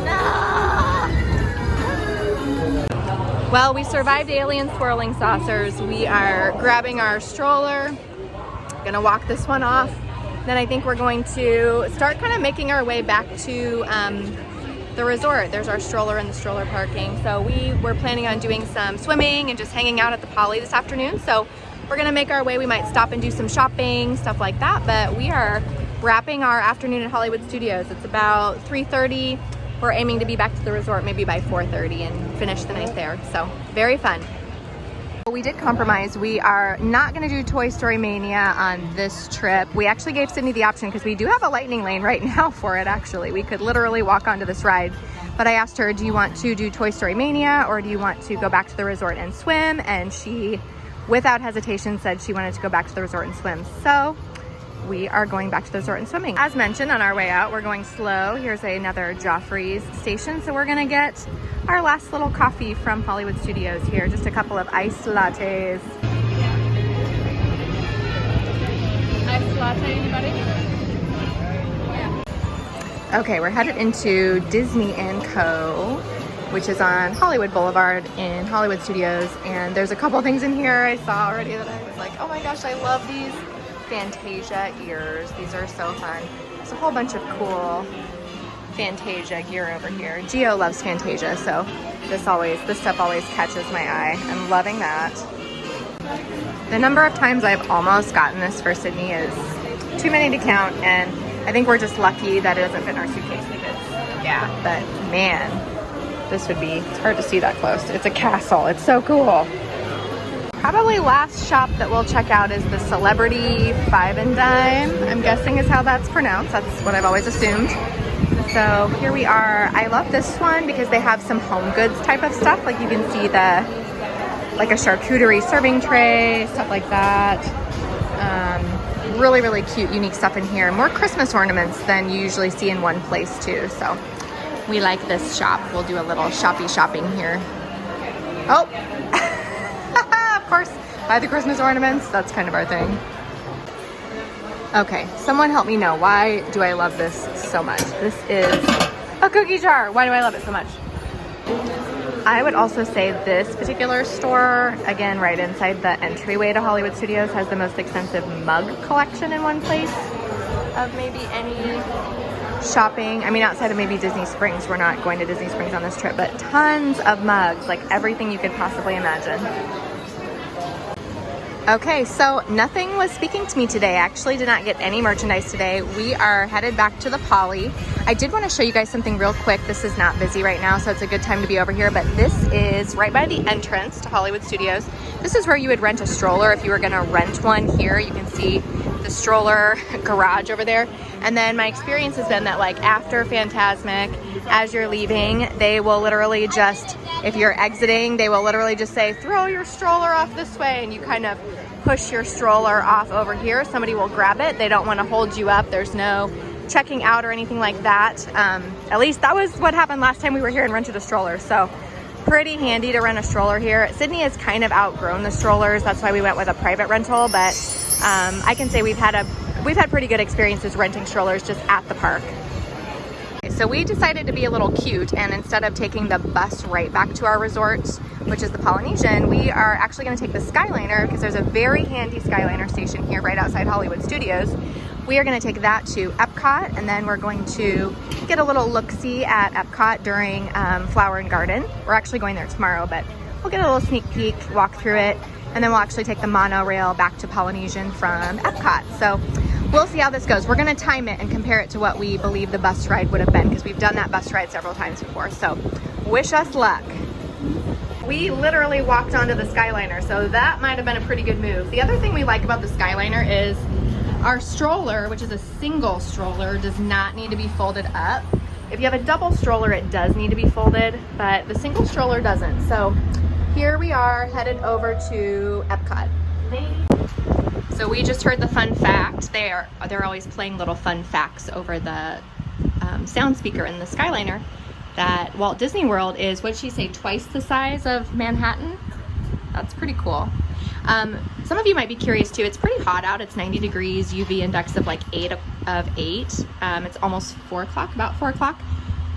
No. Well, we survived Alien Swirling Saucers. We are grabbing our stroller. Gonna walk this one off. Then I think we're going to start kind of making our way back to the resort. There's our stroller and the stroller parking. So we were planning on doing some swimming and just hanging out at the Poly this afternoon. So we're gonna make our way. We might stop and do some shopping, stuff like that. But we are wrapping our afternoon at Hollywood Studios. It's about 3:30. We're aiming to be back to the resort maybe by 4:30 and finish the night there. So very fun. We did compromise. We are not going to do Toy Story Mania on this trip. We actually gave Sydney the option because we do have a lightning lane right now for it, actually. We could literally walk onto this ride. But I asked her, do you want to do Toy Story Mania or do you want to go back to the resort and swim? And she, without hesitation, said she wanted to go back to the resort and swim. So we are going back to the resort and swimming. As mentioned, on our way out, we're going slow. Here's another Joffrey's station. So we're going to get our last little coffee from Hollywood Studios here. Just a couple of iced lattes. Iced latte, anybody? Okay, we're headed into Disney & Co., which is on Hollywood Boulevard in Hollywood Studios. And there's a couple things in here I saw already that I was like, oh my gosh, I love these Fantasia ears. These are so fun. There's a whole bunch of cool Fantasia gear over here. Gio loves Fantasia, so this stuff always catches my eye. I'm loving that. The number of times I've almost gotten this for Sydney is too many to count, and I think we're just lucky that it doesn't fit in our suitcase because, yeah, but man, this would be. It's hard to see that close. It's a castle. It's so cool. Probably last shop that we'll check out is the Celebrity Five and Dime. I'm guessing is how that's pronounced. That's what I've always assumed. So here we are. I love this one because they have some home goods type of stuff. Like you can see like a charcuterie serving tray, stuff like that. Really, really cute, unique stuff in here. More Christmas ornaments than you usually see in one place too. So we like this shop. We'll do a little shopping here. Oh, of course, buy the Christmas ornaments. That's kind of our thing. Okay, someone help me know, why do I love this so much? This is a cookie jar. Why do I love it so much? I would also say this particular store, again, right inside the entryway to Hollywood Studios, has the most extensive mug collection in one place of maybe any shopping. I mean, outside of maybe Disney Springs. We're not going to Disney Springs on this trip, but tons of mugs, like everything you could possibly imagine. Okay, so nothing was speaking to me today. I actually did not get any merchandise today. We are headed back to the Poly. I did want to show you guys something real quick. This is not busy right now, so it's a good time to be over here, but this is right by the entrance to Hollywood Studios. This is where you would rent a stroller if you were gonna rent one here. You can see the stroller garage over there. And then my experience has been that like after Fantasmic, as you're leaving, they will literally just, if you're exiting, they will literally just say, throw your stroller off this way, and you kind of push your stroller off over here. Somebody will grab it. They don't want to hold you up. There's no checking out or anything like that. At least that was what happened last time we were here and rented a stroller. So pretty handy to rent a stroller here. Sydney has kind of outgrown the strollers. That's why we went with a private rental, but I can say we've had pretty good experiences renting strollers just at the park. So we decided to be a little cute, and instead of taking the bus right back to our resort, which is the Polynesian, we are actually going to take the Skyliner, because there's a very handy Skyliner station here right outside Hollywood Studios. We are going to take that to Epcot, and then we're going to get a little look-see at Epcot during Flower and Garden. We're actually going there tomorrow, but we'll get a little sneak peek, walk through it, and then we'll actually take the monorail back to Polynesian from Epcot. So we'll see how this goes. We're gonna time it and compare it to what we believe the bus ride would have been, because we've done that bus ride several times before. So wish us luck. We literally walked onto the Skyliner, so that might have been a pretty good move. The other thing we like about the Skyliner is our stroller, which is a single stroller, does not need to be folded up. If you have a double stroller, it does need to be folded, but the single stroller doesn't. So here we are headed over to Epcot. So we just heard the fun fact. They're always playing little fun facts over the sound speaker in the Skyliner, that Walt Disney World is, what'd she say, twice the size of Manhattan? That's pretty cool. Some of you might be curious too. It's pretty hot out. It's 90 degrees, UV index of like 8. It's almost 4 o'clock, about 4 o'clock.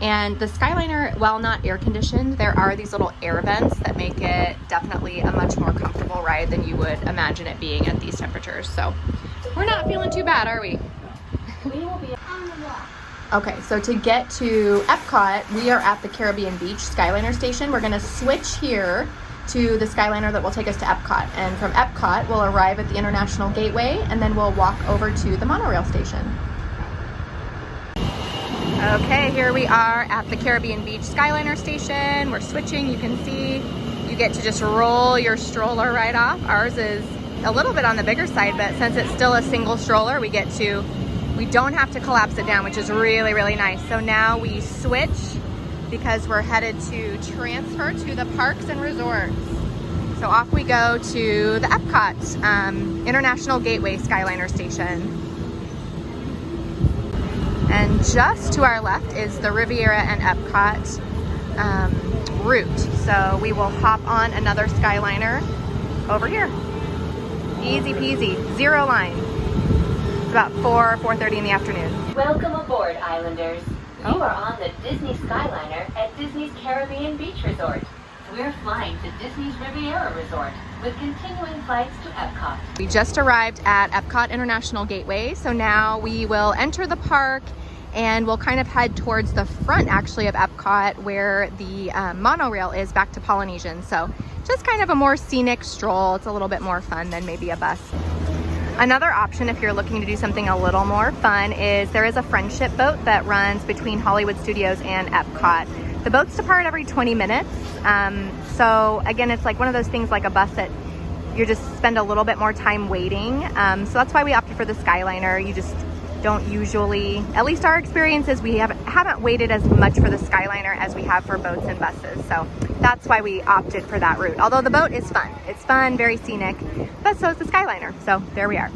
And the Skyliner, while not air conditioned, there are these little air vents that make it definitely a much more comfortable ride than you would imagine it being at these temperatures. So we're not feeling too bad, are we? We will be on the walk. Okay, so to get to Epcot, we are at the Caribbean Beach Skyliner station. We're gonna switch here to the Skyliner that will take us to Epcot. And from Epcot, we'll arrive at the International Gateway, and then we'll walk over to the monorail station. Okay, here we are at the Caribbean Beach Skyliner station. We're switching. You can see you get to just roll your stroller right off. Ours is a little bit on the bigger side, but since it's still a single stroller, we don't have to collapse it down, which is really, really nice. So now we switch because we're headed to transfer to the Parks and Resorts. So off we go to the Epcot International Gateway Skyliner station. And just to our left is the Riviera and Epcot route. So we will hop on another Skyliner over here. Easy peasy, 0 line. It's about 4:30 in the afternoon. Welcome aboard, Islanders. Oh. You are on the Disney Skyliner at Disney's Caribbean Beach Resort. We're flying to Disney's Riviera Resort with continuing flights to Epcot. We just arrived at Epcot International Gateway, so now we will enter the park and we'll kind of head towards the front actually of Epcot where the monorail is back to Polynesian. So just kind of a more scenic stroll. It's a little bit more fun than maybe a bus. Another option if you're looking to do something a little more fun is there is a friendship boat that runs between Hollywood Studios and Epcot. The boats depart every 20 minutes. So again, it's like one of those things like a bus that you just spend a little bit more time waiting. So that's why we opted for the Skyliner. You just don't usually, at least our experience is we haven't waited as much for the Skyliner as we have for boats and buses. So that's why we opted for that route. Although the boat is fun. It's fun, very scenic, but so is the Skyliner. So there we are.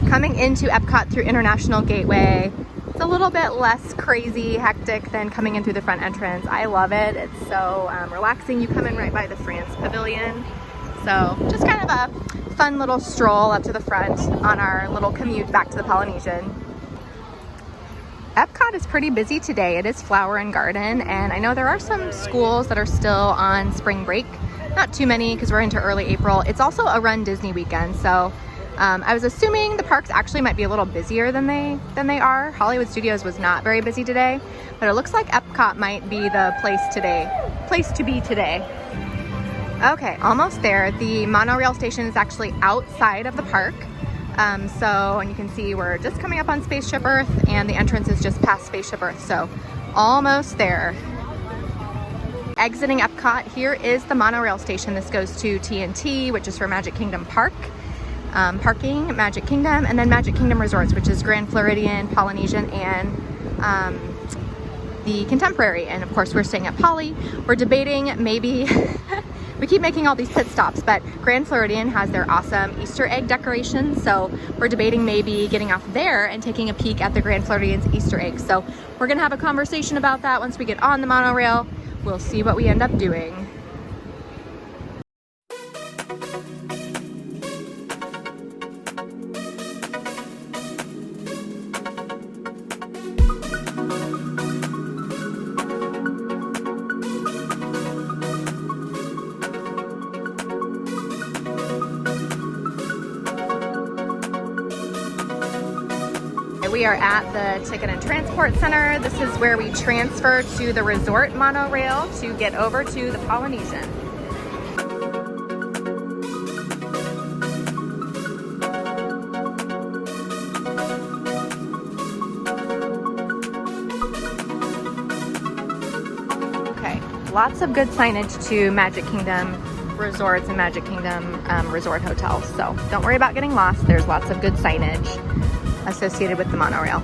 Coming into Epcot through International Gateway, it's a little bit less crazy, hectic than coming in through the front entrance. I love it. It's so relaxing. You come in right by the France Pavilion. So just kind of a fun little stroll up to the front on our little commute back to the Polynesian. Epcot is pretty busy today. It is Flower and Garden, and I know there are some schools that are still on spring break. Not too many because we're into early April. It's also a Run Disney weekend, so I was assuming the parks actually might be a little busier than they are. Hollywood Studios was not very busy today, but it looks like Epcot might be the place to be today. Okay, almost there. The monorail station is actually outside of the park. And you can see we're just coming up on Spaceship Earth, and the entrance is just past Spaceship Earth, so almost there. Exiting Epcot, here is the monorail station. This goes to TNT, which is for Magic Kingdom parking, Magic Kingdom, and then Magic Kingdom Resorts, which is Grand Floridian, Polynesian, and the Contemporary. And of course, we're staying at Poly. We're debating maybe we keep making all these pit stops, but Grand Floridian has their awesome Easter egg decorations, so we're debating maybe getting off there and taking a peek at the Grand Floridian's Easter eggs. So we're gonna have a conversation about that once we get on the monorail. We'll see what we end up doing. We are at the Ticket and Transport Center. This is where we transfer to the resort monorail to get over to the Polynesian. Okay, lots of good signage to Magic Kingdom Resorts and Magic Kingdom Resort hotels. So don't worry about getting lost. There's lots of good signage associated with the monorail.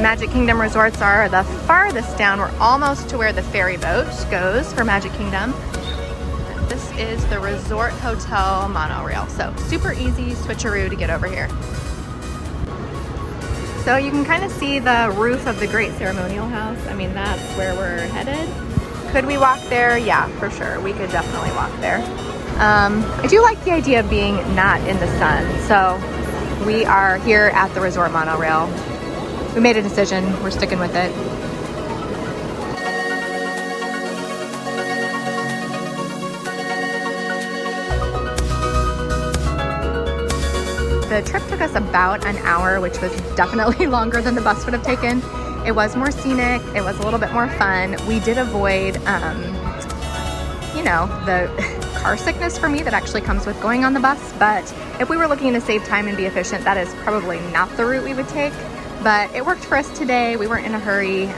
Magic Kingdom Resorts are the farthest down. We're almost to where the ferry boat goes for Magic Kingdom. This is the Resort Hotel monorail. So super easy switcheroo to get over here. So you can kind of see the roof of the Great Ceremonial House. I mean, that's where we're headed. Could we walk there? Yeah, for sure. We could definitely walk there. I do like the idea of being not in the sun, so we are here at the resort monorail. We made a decision, we're sticking with it. The trip took us about an hour, which was definitely longer than the bus would have taken. It was more scenic, it was a little bit more fun. We did avoid, the car sickness for me that actually comes with going on the bus, but if we were looking to save time and be efficient, that is probably not the route we would take, but it worked for us today. We weren't in a hurry.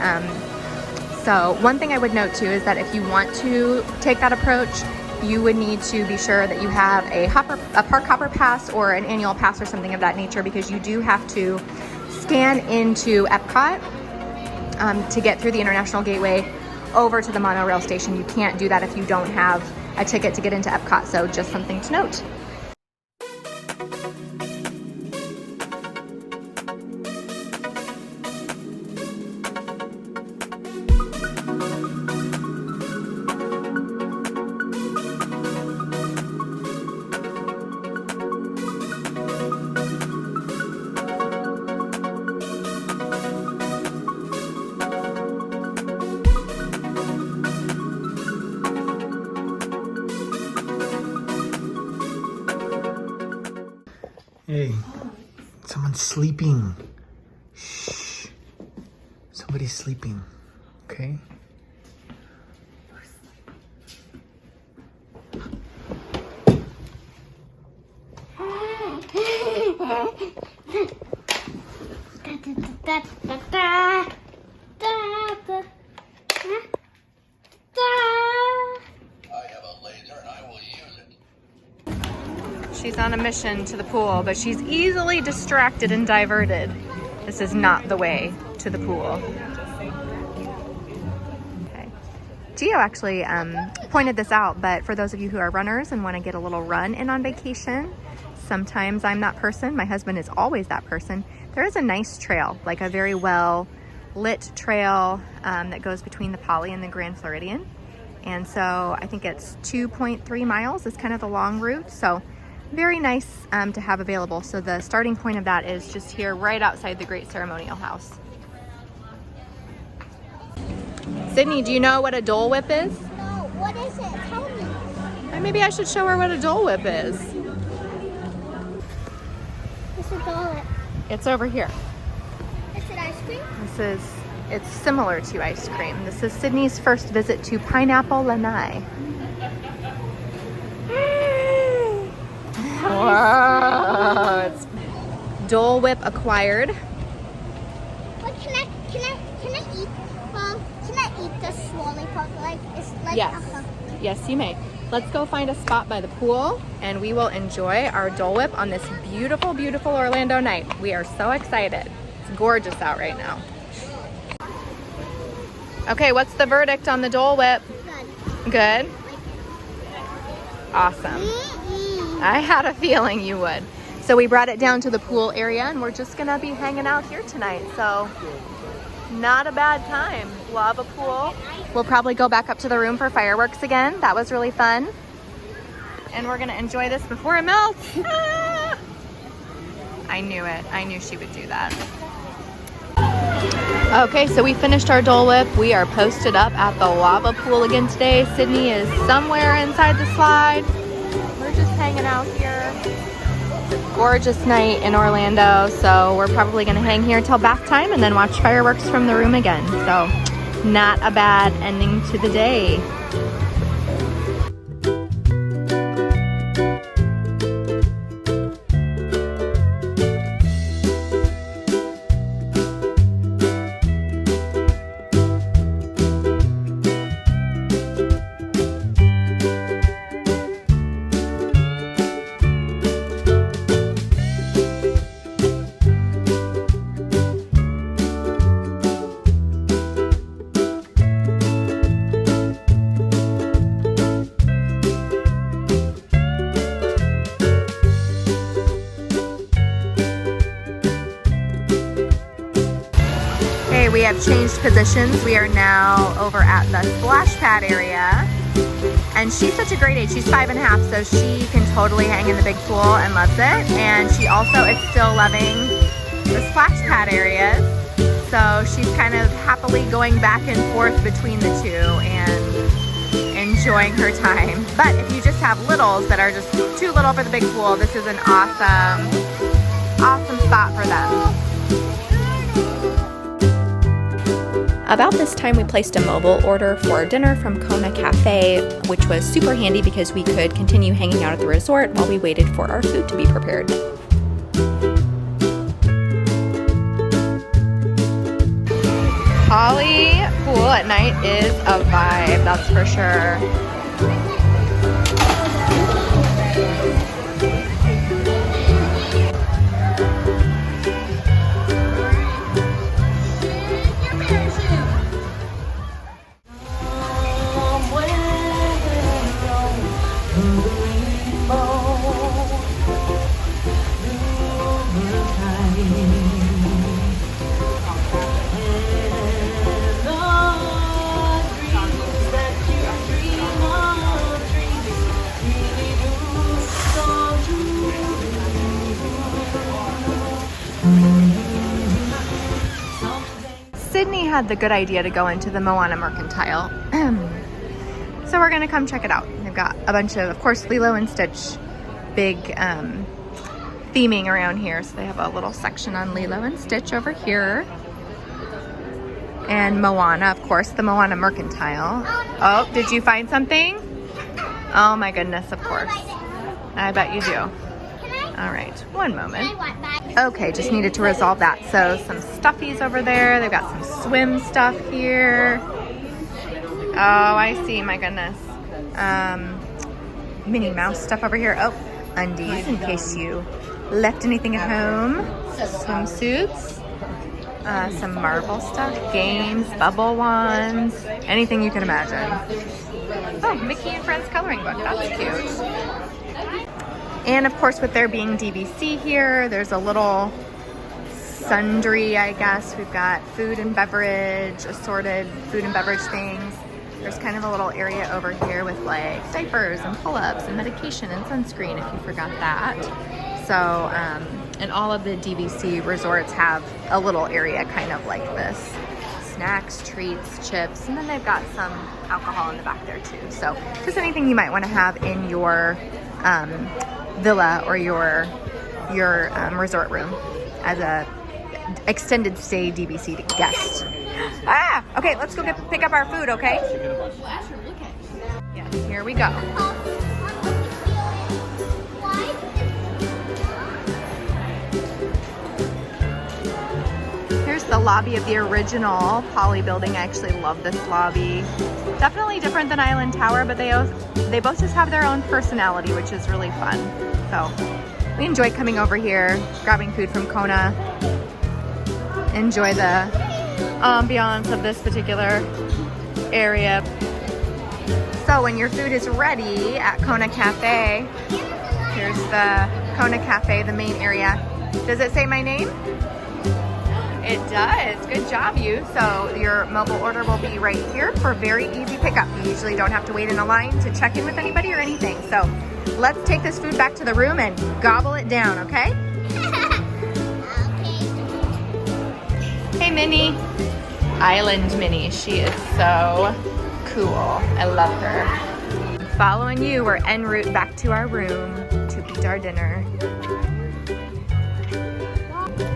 So one thing I would note too is that if you want to take that approach, you would need to be sure that you have a park hopper pass or an annual pass or something of that nature, because you do have to scan into Epcot to get through the International Gateway over to the monorail station. You can't do that if you don't have a ticket to get into Epcot, so just something to note. Hey, someone's sleeping. Shh. Somebody's sleeping, okay? She's on a mission to the pool, but she's easily distracted and diverted. This is not the way to the pool. Okay. Gio actually pointed this out, but for those of you who are runners and want to get a little run in on vacation, sometimes I'm that person. My husband is always that person. There is a nice trail, like a very well lit trail that goes between the Poly and the Grand Floridian. And so I think it's 2.3 miles is kind of the long route. So very nice to have available. So the starting point of that is just here right outside the Great Ceremonial House. Sydney, do you know what a Dole Whip is? No, what is it? Tell me. Maybe I should show her what a Dole Whip is. What's a Dole Whip? It's over here. Is it ice cream? It's similar to ice cream. This is Sydney's first visit to Pineapple Lanai. Whoa, it's Dole Whip acquired. What can I eat? Can I eat this lollipop? Like it's like Yes. Yes, you may. Let's go find a spot by the pool and we will enjoy our Dole Whip on this beautiful, beautiful Orlando night. We are so excited. It's gorgeous out right now. Okay, what's the verdict on the Dole Whip? Good. Good? Awesome. I had a feeling you would. So we brought it down to the pool area and we're just gonna be hanging out here tonight. So not a bad time. Love a pool. We'll probably go back up to the room for fireworks again. That was really fun. And we're gonna enjoy this before it melts. Ah! I knew it. I knew she would do that. Okay, so we finished our Dole Whip. We are posted up at the lava pool again today. Sydney is somewhere inside the slide. We're just hanging out here. It's a gorgeous night in Orlando, so we're probably gonna hang here till bath time and then watch fireworks from the room again. So not a bad ending to the day. We have changed positions. We are now over at the splash pad area. And she's such a great age. She's 5.5, so she can totally hang in the big pool and loves it. And she also is still loving the splash pad areas. So she's kind of happily going back and forth between the two and enjoying her time. But if you just have littles that are just too little for the big pool, this is an awesome spot for them. About this time, we placed a mobile order for dinner from Kona Cafe, which was super handy because we could continue hanging out at the resort while we waited for our food to be prepared. Poly pool at night is a vibe, that's for sure. Sydney had the good idea to go into the Moana Mercantile. So we're gonna come check it out. They've got a bunch of course, Lilo and Stitch, big theming around here. So they have a little section on Lilo and Stitch over here. And Moana, of course, the Moana Mercantile. Oh, did you find something? Oh my goodness, of course. I bet you do. All right, one moment. Okay, just needed to resolve that. So some stuffies over there. They've got some swim stuff here. Oh, I see, my goodness. Minnie Mouse stuff over here. Oh, undies in case you left anything at home. Swimsuits. Some Marvel stuff. Games, bubble wands. Anything you can imagine. Oh, Mickey and Friends coloring book. That's cute. And of course, with there being DVC here, there's a little sundry, I guess. We've got food and beverage, assorted food and beverage things. There's kind of a little area over here with like diapers and pull-ups and medication and sunscreen if you forgot that. So, and all of the DVC resorts have a little area kind of like this. Snacks, treats, chips, and then they've got some alcohol in the back there too. So just anything you might want to have in your villa or your resort room as a extended stay DVC guest. Okay, let's go pick up our food, okay? Yes, here we go. Here's the lobby of the original Poly building. I actually love this lobby. Definitely different than Island Tower, but they both just have their own personality, which is really fun. So we enjoy coming over here, grabbing food from Kona. Enjoy the ambiance of this particular area. So when your food is ready at Kona Cafe, here's the Kona Cafe, the main area. Does it say my name? It does. Good job, you. So your mobile order will be right here for very easy pickup. You usually don't have to wait in a line to check in with anybody or anything. So let's take this food back to the room and gobble it down, okay? Hey, Minnie. Island Minnie. She is so cool. I love her. Following you, we're en route back to our room to eat our dinner.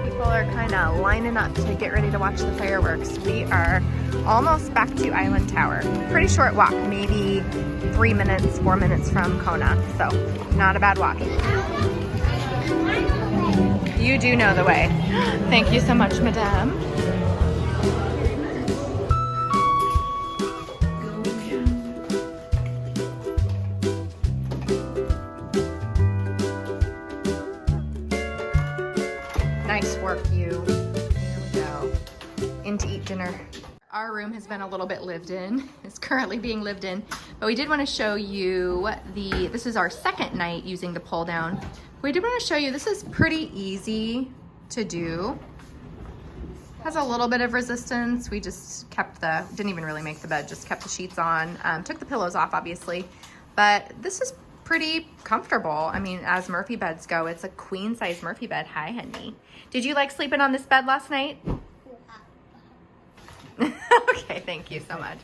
People are kind of lining up to get ready to watch the fireworks. We are almost back to Island Tower. Pretty short walk, maybe 4 minutes from Kona. So not a bad walk. You do know the way. Thank you so much, madame. Nice work, you. Here we go. In to eat dinner. Our room has been a little bit lived in. It's currently being lived in, but we did want to show you this is our second night using the pull down. We did want to show you, this is pretty easy to do. Has a little bit of resistance. We just kept didn't even really make the bed, just kept the sheets on. Took the pillows off, obviously, but this is pretty comfortable. I mean, as Murphy beds go, it's a queen size Murphy bed. Hi, honey. Did you like sleeping on this bed last night? Okay, thank you so much.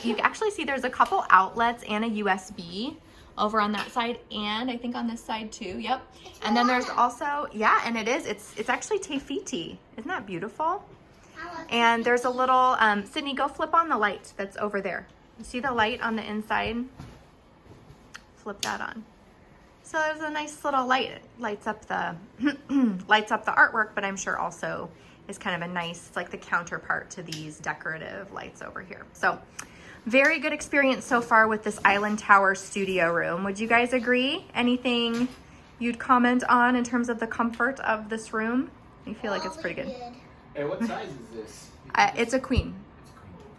You actually see there's a couple outlets and a USB over on that side, and I think on this side too. Yep. And then there's also, yeah, and it's actually Te Fiti. Isn't that beautiful? And there's a little, Sydney, go flip on the light that's over there. You see the light on the inside? Flip that on. So there's a nice little light. It lights up the artwork, but I'm sure also is kind of a nice, it's like the counterpart to these decorative lights over here. So very good experience so far with this Island Tower studio room. Would you guys agree? Anything you'd comment on in terms of the comfort of this room? You feel like it's pretty good. Hey, what size is this? It's a queen.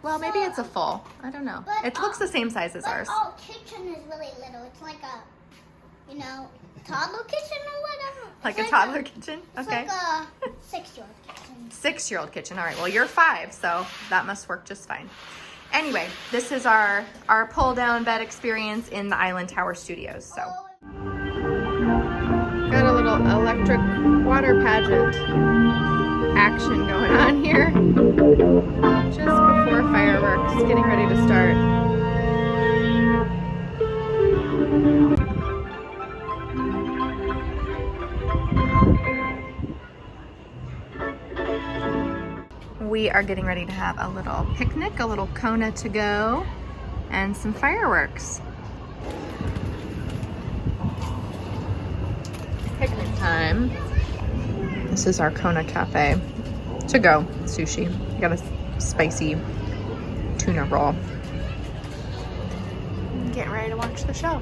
Well, maybe it's a full. I don't know. It looks the same size as ours. Oh, kitchen is really little. It's like a, toddler kitchen or whatever. Like a toddler kitchen? Okay. It's like a 6-year-old kitchen. 6-year-old kitchen. All right. Well, you're 5, so that must work just fine. Anyway, this is our pull-down bed experience in the Island Tower Studios. So, got a little electric water pageant action going on here. Just before fireworks, getting ready to start. We are getting ready to have a little picnic, a little Kona to go, and some fireworks. Picnic time. This is our Kona Cafe to go sushi. We got a spicy tuna roll. Getting ready to watch the show.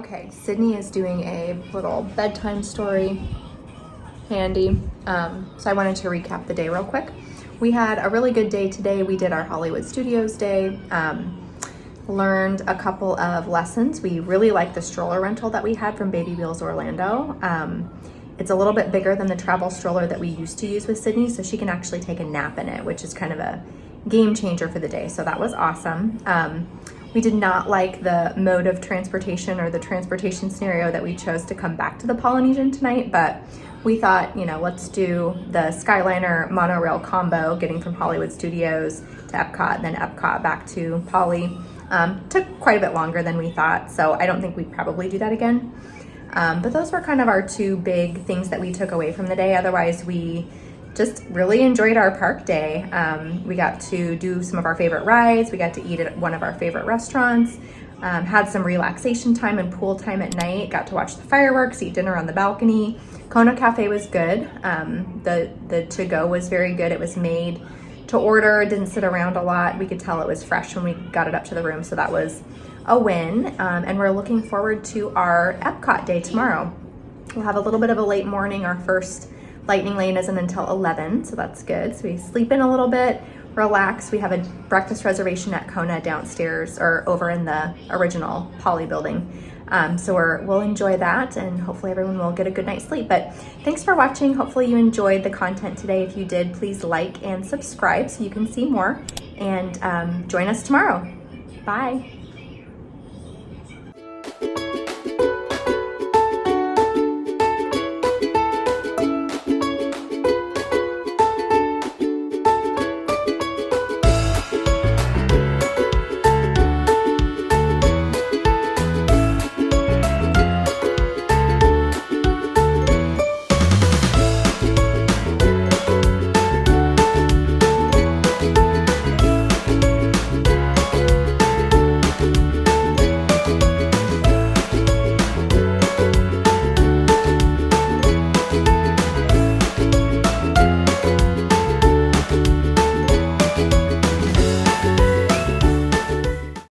Okay, Sydney is doing a little bedtime story handy. So I wanted to recap the day real quick. We had a really good day today. We did our Hollywood Studios day, learned a couple of lessons. We really liked the stroller rental that we had from Baby Wheels Orlando. It's a little bit bigger than the travel stroller that we used to use with Sydney, so she can actually take a nap in it, which is kind of a game changer for the day. So that was awesome. We did not like the mode of transportation or the transportation scenario that we chose to come back to the Polynesian tonight, but we thought, you know, let's do the Skyliner monorail combo, getting from Hollywood Studios to Epcot, then Epcot back to Poly. Took quite a bit longer than we thought, so I don't think we'd probably do that again. But those were kind of our two big things that we took away from the day. Otherwise, we just really enjoyed our park day. We got to do some of our favorite rides. We got to eat at one of our favorite restaurants. Had some relaxation time and pool time at night. Got to watch the fireworks, eat dinner on the balcony. Kona Cafe was good. The to-go was very good. It was made to order, didn't sit around a lot. We could tell it was fresh when we got it up to the room, so that was a win. And we're looking forward to our Epcot day tomorrow. We'll have a little bit of a late morning. Our first Lightning Lane isn't until 11, so that's good. So we sleep in a little bit, relax. We have a breakfast reservation at Kona downstairs or over in the original Poly building. So we'll enjoy that, and hopefully everyone will get a good night's sleep. But thanks for watching. Hopefully you enjoyed the content today. If you did, please like and subscribe so you can see more, and join us tomorrow. Bye.